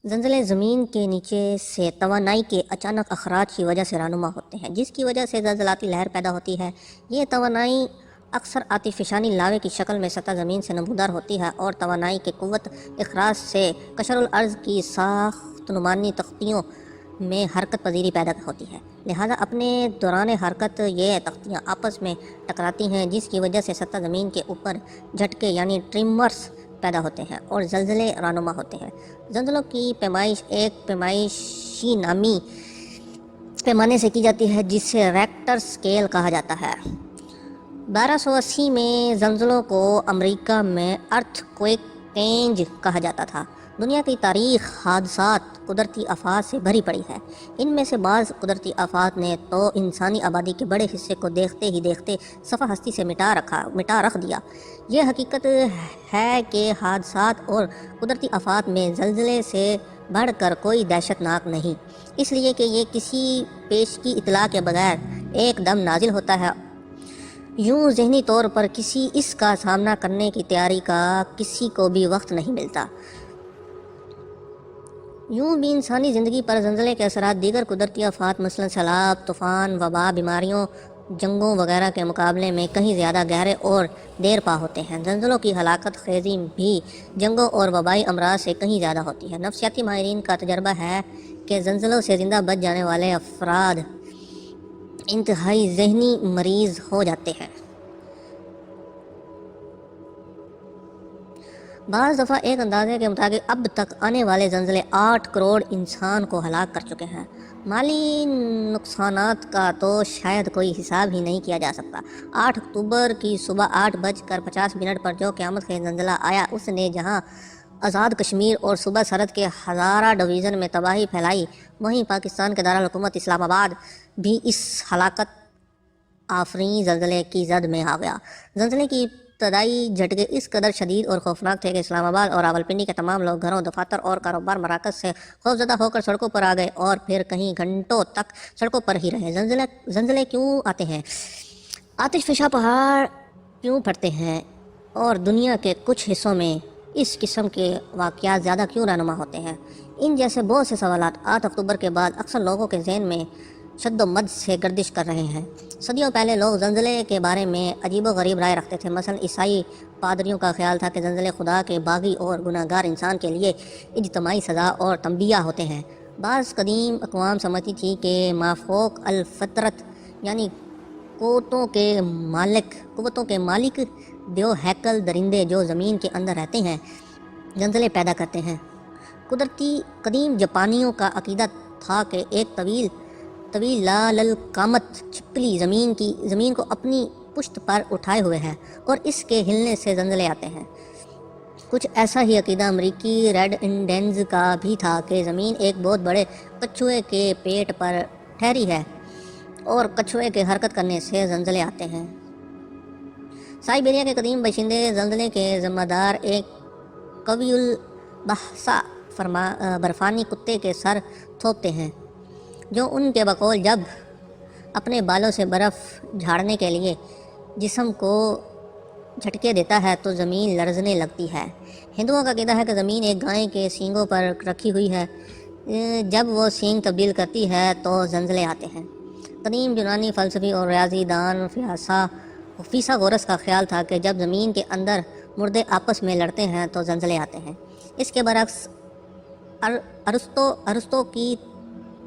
زلزلے زمین کے نیچے سے توانائی کے اچانک اخراج کی وجہ سے رونما ہوتے ہیں، جس کی وجہ سے زلزلاتی لہر پیدا ہوتی ہے۔ یہ توانائی اکثر آتشفشانی لاوے کی شکل میں سطح زمین سے نمودار ہوتی ہے اور توانائی کے قوت اخراج سے قشر الارض کی ساختمانی تختیوں میں حرکت پذیری پیدا ہوتی ہے۔ لہذا اپنے دوران حرکت یہ تختیاں آپس میں ٹکراتی ہیں، جس کی وجہ سے سطح زمین کے اوپر جھٹکے یعنی ٹریمرز پیدا ہوتے ہیں اور زلزلے رونما ہوتے ہیں۔ زلزلوں کی پیمائش ایک پیمائشی نامی پیمانے سے کی جاتی ہے جسے ریکٹر سکیل کہا جاتا ہے۔ 1280 میں زلزلوں کو امریکہ میں ارتھ کویکینج کہا جاتا تھا۔ دنیا کی تاریخ حادثات قدرتی آفات سے بھری پڑی ہے۔ ان میں سے بعض قدرتی آفات نے تو انسانی آبادی کے بڑے حصے کو دیکھتے ہی دیکھتے صفحہ ہستی سے مٹا رکھ دیا۔ یہ حقیقت ہے کہ حادثات اور قدرتی آفات میں زلزلے سے بڑھ کر کوئی دہشت ناک نہیں، اس لیے کہ یہ کسی پیشگی اطلاع کے بغیر ایک دم نازل ہوتا ہے۔ یوں ذہنی طور پر اس کا سامنا کرنے کی تیاری کا کسی کو بھی وقت نہیں ملتا۔ یوں بھی انسانی زندگی پر زلزلے کے اثرات دیگر قدرتی آفات مثلا سیلاب، طوفان، وبا، بیماریوں، جنگوں وغیرہ کے مقابلے میں کہیں زیادہ گہرے اور دیر پا ہوتے ہیں۔ زلزلوں کی ہلاکت خیزی بھی جنگوں اور وبائی امراض سے کہیں زیادہ ہوتی ہے۔ نفسیاتی ماہرین کا تجربہ ہے کہ زلزلوں سے زندہ بچ جانے والے افراد انتہائی ذہنی مریض ہو جاتے ہیں۔ بعض دفعہ ایک اندازے کے مطابق اب تک آنے والے زلزلے 8 کروڑ انسان کو ہلاک کر چکے ہیں۔ مالی نقصانات کا تو شاید کوئی حساب ہی نہیں کیا جا سکتا۔ 8 اکتوبر کی صبح 8:50 پر جو قیامت خیز زلزلہ آیا، اس نے جہاں آزاد کشمیر اور صوبہ سرحد کے ہزارہ ڈویژن میں تباہی پھیلائی، وہیں پاکستان کے دارالحکومت اسلام آباد بھی اس ہلاکت آفریں زلزلے کی زد میں آ گیا۔ زلزلے کی ابتدائی جھٹکے اس قدر شدید اور خوفناک تھے کہ اسلام آباد اور راولپنڈی کے تمام لوگ گھروں، دفاتر اور کاروبار مراکز سے خوفزدہ ہو کر سڑکوں پر آ گئے اور پھر کہیں گھنٹوں تک سڑکوں پر ہی رہے۔ زلزلے کیوں آتے ہیں؟ آتش فشاں پہاڑ کیوں پھٹتے ہیں اور دنیا کے کچھ حصوں میں اس قسم کے واقعات زیادہ کیوں رونما ہوتے ہیں؟ ان جیسے بہت سے سوالات 8 اکتوبر کے بعد اکثر لوگوں کے ذہن میں شد و مد سے گردش کر رہے ہیں۔ صدیوں پہلے لوگ زلزلے کے بارے میں عجیب و غریب رائے رکھتے تھے۔ مثلا عیسائی پادریوں کا خیال تھا کہ زلزلے خدا کے باغی اور گناہ گار انسان کے لیے اجتماعی سزا اور تنبیہ ہوتے ہیں۔ بعض قدیم اقوام سمجھتی تھی کہ مافوق الفطرت یعنی قوتوں کے مالک دیو ہیکل درندے جو زمین کے اندر رہتے ہیں زلزلے پیدا کرتے ہیں۔ قدیم جاپانیوں کا عقیدہ تھا کہ ایک طویل للقامت چھپکلی زمین کو اپنی پشت پر اٹھائے ہوئے ہے اور اس کے ہلنے سے زلزلے آتے ہیں۔ کچھ ایسا ہی عقیدہ امریکی ریڈ انڈینز کا بھی تھا کہ زمین ایک بہت بڑے کچھوے کے پیٹ پر ٹھہری ہے اور کچھوے کے حرکت کرنے سے زلزلے آتے ہیں۔ سائبیریا کے قدیم باشندے زلزلے کے ذمہ دار ایک قوی البحثہ برفانی کتے کے سر تھوپتے ہیں، جو ان کے بقول جب اپنے بالوں سے برف جھاڑنے کے لیے جسم کو جھٹکے دیتا ہے تو زمین لرزنے لگتی ہے۔ ہندوؤں کا عقیدہ ہے کہ زمین ایک گائے کے سینگوں پر رکھی ہوئی ہے، جب وہ سینگ تبدیل کرتی ہے تو زلزلے آتے ہیں۔ قدیم یونانی فلسفی اور ریاضی دان فیثاغورس کا خیال تھا کہ جب زمین کے اندر مردے آپس میں لڑتے ہیں تو زلزلے آتے ہیں۔ اس کے برعکس ارسطو کی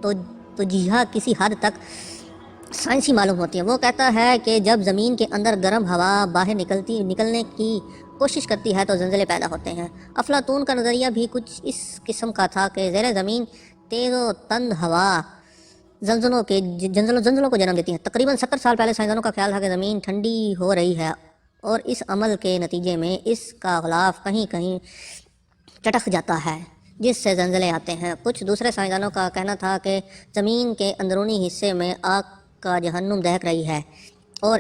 توجیہ کسی حد تک سائنسی معلوم ہوتی ہے۔ وہ کہتا ہے کہ جب زمین کے اندر گرم ہوا باہر نکلنے کی کوشش کرتی ہے تو زلزلے پیدا ہوتے ہیں۔ افلاطون کا نظریہ بھی کچھ اس قسم کا تھا کہ زیر زمین تیز و تند ہوا زلزلوں کو جنم دیتی ہے۔ تقریباً 70 سال پہلے سائنسدانوں کا خیال تھا کہ زمین ٹھنڈی ہو رہی ہے اور اس عمل کے نتیجے میں اس کا غلاف کہیں کہیں چٹک جاتا ہے، جس سے زلزلے آتے ہیں۔ کچھ دوسرے سائنسدانوں کا کہنا تھا کہ زمین کے اندرونی حصے میں آگ کا جہنم دہک رہی ہے اور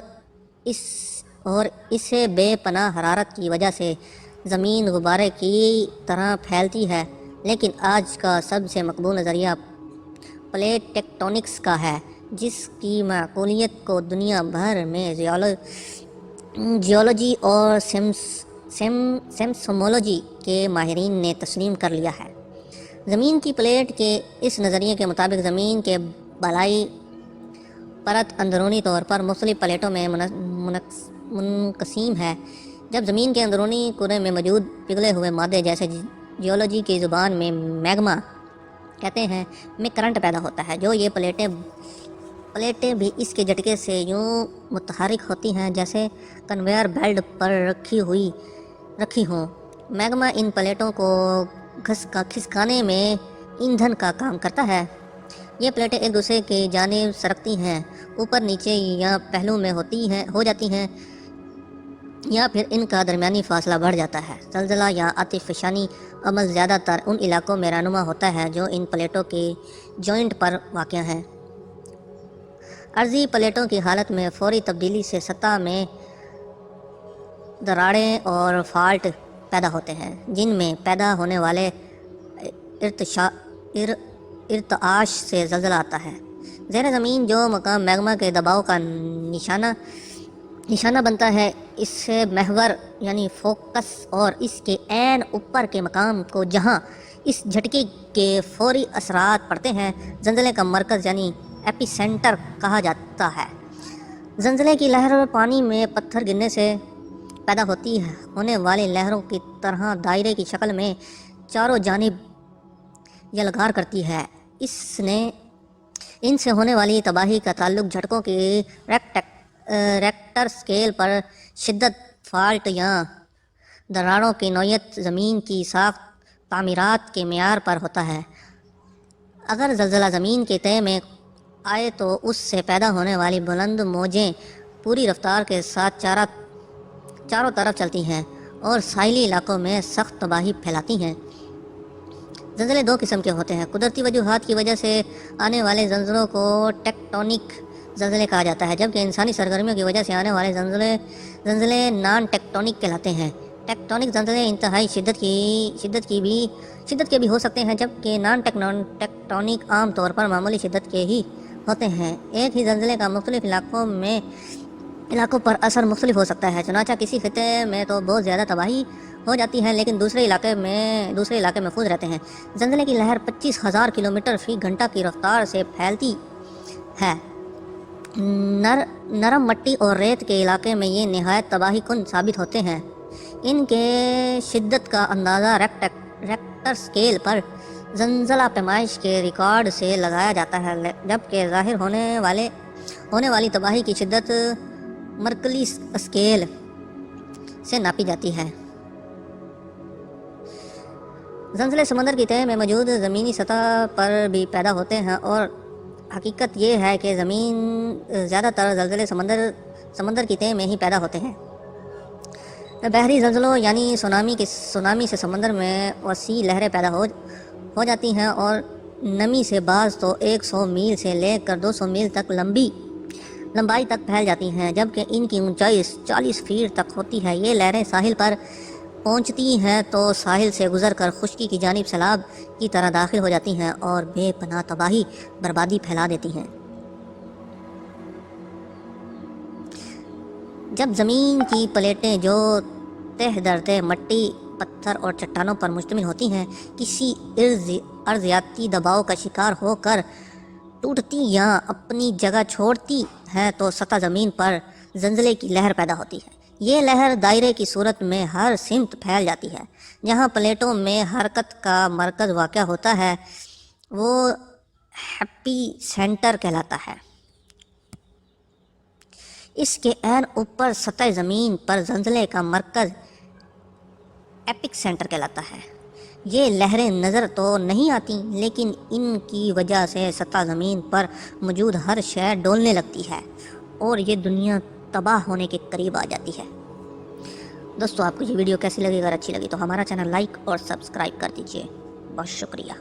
اسے بے پناہ حرارت کی وجہ سے زمین غبارے کی طرح پھیلتی ہے۔ لیکن آج کا سب سے مقبول نظریہ پلیٹ ٹیکٹونکس کا ہے، جس کی معقولیت کو دنیا بھر میں جیولوجی اور سیسمولوجی کے ماہرین نے تسلیم کر لیا ہے۔ زمین کی پلیٹ کے اس نظریے کے مطابق زمین کے بالائی پرت اندرونی طور پر مختلف پلیٹوں میں منقسم ہے۔ جب زمین کے اندرونی کرے میں موجود پگھلے ہوئے مادے جیسے جیولوجی کی زبان میں میگما کہتے ہیں میں کرنٹ پیدا ہوتا ہے، جو یہ پلیٹیں بھی اس کے جھٹکے سے یوں متحرک ہوتی ہیں جیسے کنویئر بیلٹ پر رکھی ہوں۔ میگما ان پلیٹوں کو کھسکانے میں ایندھن کا کام کرتا ہے۔ یہ پلیٹیں ایک دوسرے کی جانب سرکتی ہیں، اوپر نیچے یا پہلو میں ہو جاتی ہیں، یا پھر ان کا درمیانی فاصلہ بڑھ جاتا ہے۔ زلزلہ یا آتش فشانی عمل زیادہ تر ان علاقوں میں رہنما ہوتا ہے جو ان پلیٹوں کے جوائنٹ پر واقع ہیں۔ عرضی پلیٹوں کی حالت میں فوری تبدیلی سے سطح میں دراڑیں اور فالٹ پیدا ہوتے ہیں، جن میں پیدا ہونے والے ارتعاش سے زلزلہ آتا ہے۔ زیر زمین جو مقام میگما کے دباؤ کا نشانہ بنتا ہے، اس سے محور یعنی فوکس اور اس کے عین اوپر کے مقام کو جہاں اس جھٹکے کے فوری اثرات پڑتے ہیں زلزلے کا مرکز یعنی ایپی سینٹر کہا جاتا ہے۔ زلزلے کی لہر پانی میں پتھر گرنے سے پیدا ہونے والی لہروں کی طرح دائرے کی شکل میں چاروں جانب یلغار کرتی ہے۔ ان سے ہونے والی تباہی کا تعلق جھٹکوں کی ریکٹر سکیل پر شدت، فالٹ یا دراڑوں کی نوعیت، زمین کی ساخت، تعمیرات کے معیار پر ہوتا ہے۔ اگر زلزلہ زمین کے تہہ میں آئے تو اس سے پیدا ہونے والی بلند موجیں پوری رفتار کے ساتھ چاروں طرف چلتی ہیں اور ساحلی علاقوں میں سخت تباہی پھیلاتی ہیں۔ زلزلے دو قسم کے ہوتے ہیں۔ قدرتی وجوہات کی وجہ سے آنے والے زلزلوں کو ٹیکٹونک زلزلے کہا جاتا ہے، جبکہ انسانی سرگرمیوں کی وجہ سے آنے والے زلزلے نان ٹیکٹونک کہلاتے ہیں۔ ٹیکٹونک زلزلے انتہائی شدت کے بھی ہو سکتے ہیں، جبکہ نان ٹیکٹونک عام طور پر معمولی شدت کے ہی ہوتے ہیں۔ ایک ہی زلزلے کا مختلف علاقوں پر اثر مختلف ہو سکتا ہے، چنانچہ کسی خطے میں تو بہت زیادہ تباہی ہو جاتی ہے لیکن دوسرے علاقے محفوظ رہتے ہیں۔ زلزلے کی لہر 25,000 کلومیٹر فی گھنٹہ کی رفتار سے پھیلتی ہے۔ نرم مٹی اور ریت کے علاقے میں یہ نہایت تباہی کن ثابت ہوتے ہیں۔ ان کے شدت کا اندازہ ریکٹر سکیل پر زلزلہ پیمائش کے ریکارڈ سے لگایا جاتا ہے، جبکہ ظاہر ہونے والی تباہی کی شدت مرکلی اسکیل سے ناپی جاتی ہے۔ زلزلے سمندر کی تہہ میں موجود زمینی سطح پر بھی پیدا ہوتے ہیں، اور حقیقت یہ ہے کہ زیادہ تر زلزلے سمندر کی تہہ میں ہی پیدا ہوتے ہیں۔ بحری زلزلوں یعنی سونامی سے سمندر میں وسیع لہریں پیدا ہو جاتی ہیں اور نمی سے بعض تو 100 میل سے لے کر 200 میل تک لمبائی تک پھیل جاتی ہیں، جبکہ ان کی اونچائی 40 فیٹ تک ہوتی ہے۔ یہ لہریں ساحل پر پہنچتی ہیں تو ساحل سے گزر کر خشکی کی جانب سیلاب کی طرح داخل ہو جاتی ہیں اور بے پناہ تباہی بربادی پھیلا دیتی ہیں۔ جب زمین کی پلیٹیں جو تہ در تہ مٹی، پتھر اور چٹانوں پر مشتمل ہوتی ہیں کسی ارضیاتی دباؤ کا شکار ہو کر ٹوٹتی یا اپنی جگہ چھوڑتی ہیں تو سطح زمین پر زلزلے کی لہر پیدا ہوتی ہے۔ یہ لہر دائرے کی صورت میں ہر سمت پھیل جاتی ہے۔ جہاں پلیٹوں میں حرکت کا مرکز واقع ہوتا ہے وہ ایپی سینٹر کہلاتا ہے۔ اس کے عین اوپر سطح زمین پر زلزلے کا مرکز ایپک سینٹر کہلاتا ہے۔ یہ لہریں نظر تو نہیں آتی لیکن ان کی وجہ سے سطح زمین پر موجود ہر شے ڈولنے لگتی ہے اور یہ دنیا تباہ ہونے کے قریب آ جاتی ہے۔ دوستو، آپ کو یہ ویڈیو کیسی لگی؟ اگر اچھی لگی تو ہمارا چینل لائک اور سبسکرائب کر دیجیے۔ بہت شکریہ۔